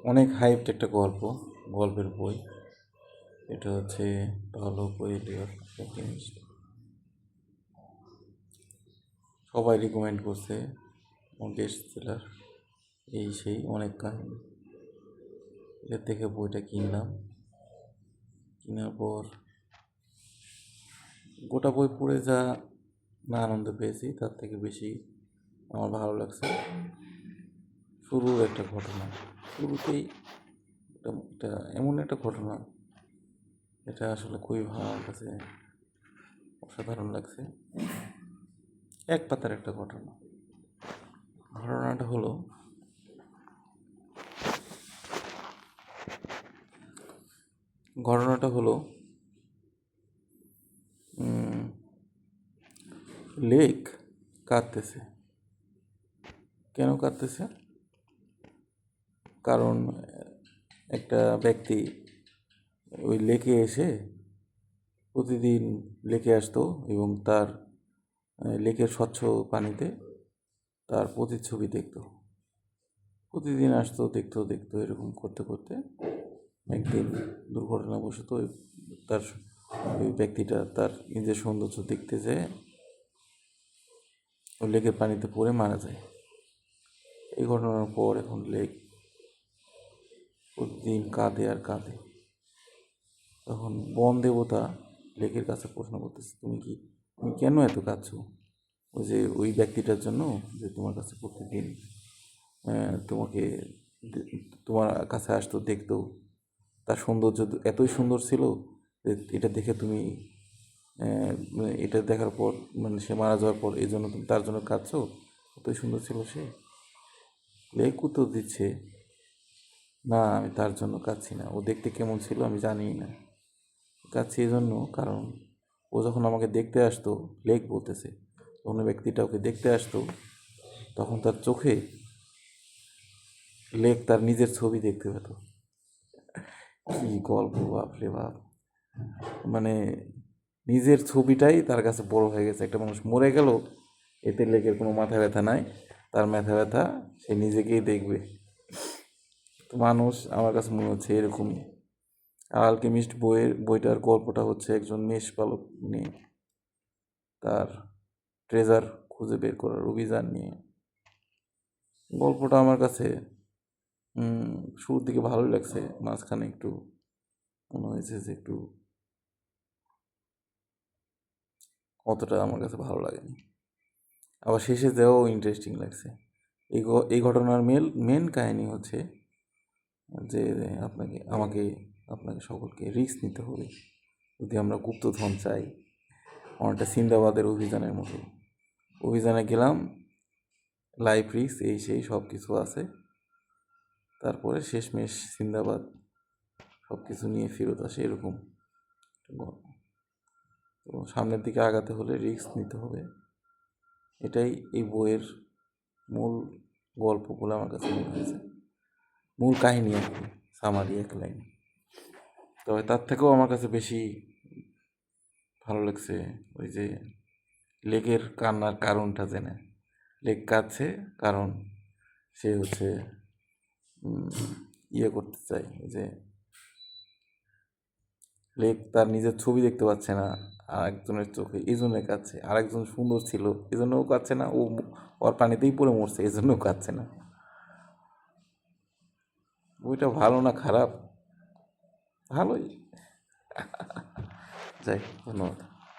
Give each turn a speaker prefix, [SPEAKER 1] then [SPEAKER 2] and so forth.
[SPEAKER 1] অনেক হাইপড একটা গল্পের বই। এটা হচ্ছে পাওলো কোয়েলিওর অ্যালকেমিস্ট। সবাই রিকমেন্ড করছে, বেস্ট সেলার, এই সেই অনেক কাহিনী। এর থেকে বইটা কিনলাম। কেনার পর গোটা বই পড়ে যা না আনন্দ পেয়েছি, তার থেকে বেশি আমার ভালো লাগছে শুরুর একটা ঘটনা। শুরুতেই এটা এমন একটা ঘটনা, এটা আসলে খুবই ভালো, আমার কাছে অসাধারণ লাগছে। এক পাতার একটা ঘটনা। ঘটনাটা হলো, ঘটনাটা হলো লেক কাঁদতেছে। কেন কাঁদতেছে? কারণ একটা ব্যক্তি ওই লেকে এসে প্রতিদিন লেকে আসতো এবং তার লেকের স্বচ্ছ পানিতে তার প্রতিচ্ছবি দেখতো। প্রতিদিন আসতো, দেখতো দেখতো, এরকম করতে করতে একদিন দুর্ঘটনাবশত তার ওই ব্যক্তিটা তার নিজের সৌন্দর্য দেখতে যেয়ে ওই লেকের পানিতে পড়ে মারা যায়। এই ঘটনার পর এখন লেক প্রতিদিন কাঁদে আর কাঁদে। তখন বন দেবতা লেকের কাছে প্রশ্ন করতেছে, তুমি কেন এত কাঁদছো? ওই যে ওই ব্যক্তিটার জন্য, যে তোমার কাছে প্রতিদিন তোমাকে তোমার কাছে আসতো, দেখতো, তার সৌন্দর্য এতই সুন্দর ছিল যে এটা দেখে তুমি এটা দেখার পর, মানে সে মারা যাওয়ার পর এই জন্য তুমি তার জন্য কাঁদছো? কতই সুন্দর ছিল সে। লেক উত্তর দিচ্ছে, না, আমি তার জন্য কাঁদছি না, ও দেখতে কেমন ছিল আমি জানি না, কাঁদছি এই জন্য কারণ ও যখন আমাকে দেখতে আসতো, লেক বলতেছে, যখন ব্যক্তিটা ওকে দেখতে আসতো তখন তার চোখে লেক তার নিজের ছবি দেখতে পেত। কি গল্প, বাপরে বাপ! মানে নিজের ছবিটাই তার কাছে বড় হয়ে গেছে। একটা মানুষ মরে গেল, এতে লেকের কোনো মাথা ব্যথা নাই, তার মাথা ব্যথা সে নিজেকেই দেখবে। তো মানুষ আমার কাছে মনে হচ্ছে এরকমই। আর আলকেমিস্ট বইটার গল্পটা হচ্ছে একজন মেষপালক নিয়ে, তার ট্রেজার খুঁজে বের করার অভিযান নিয়ে। গল্পটা আমার কাছে শুরুর দিকে ভালোই লাগছে, মাঝখানে একটু মনে হয়েছে যে একটু অতটা আমার কাছে ভালো লাগেনি। আবার শেষে যেও ইন্টারেস্টিং লাগছে। এই ঘটনার মেন কাহিনী হচ্ছে যে আপনাকে সকলকে রিস্ক নিতে হবে যদি আমরা গুপ্তধন চাই। অনেকটা সিন্দাবাদের অভিযানের মতো। অভিযানে গেলাম, লাইফ রিস্ক, এই সেই সব কিছু আছে, তারপরে শেষমেশ সিন্দাবাদ সব কিছু নিয়ে ফেরত আসে, এরকম গল্প। তো সামনের দিকে আগাতে হলে রিস্ক নিতে হবে, এটাই এই বইয়ের মূল গল্প বলে আমার কাছে মনে হয়েছে। মূল কাহিনী আর কি, সামারি এক লাইন। তবে তার থেকেও আমার কাছে বেশি ভালো লাগছে ওই যে লেকের কান্নার কারণটা জেনে। লেক কাঁদছে কারণ সে হচ্ছে ইয়ে করতে চায়, যে লেক তার নিজের ছবি দেখতে পাচ্ছে না আরেকজনের চোখে, এই জন্য কাঁদছে। আরেকজন সুন্দর ছিল এই জন্যও কাঁদছে না, ওর পানিতেই পড়ে মরছে এই জন্যও কাঁদছে না। বইটা ভালো না খারাপ? ভালোই। যাই, ধন্যবাদ।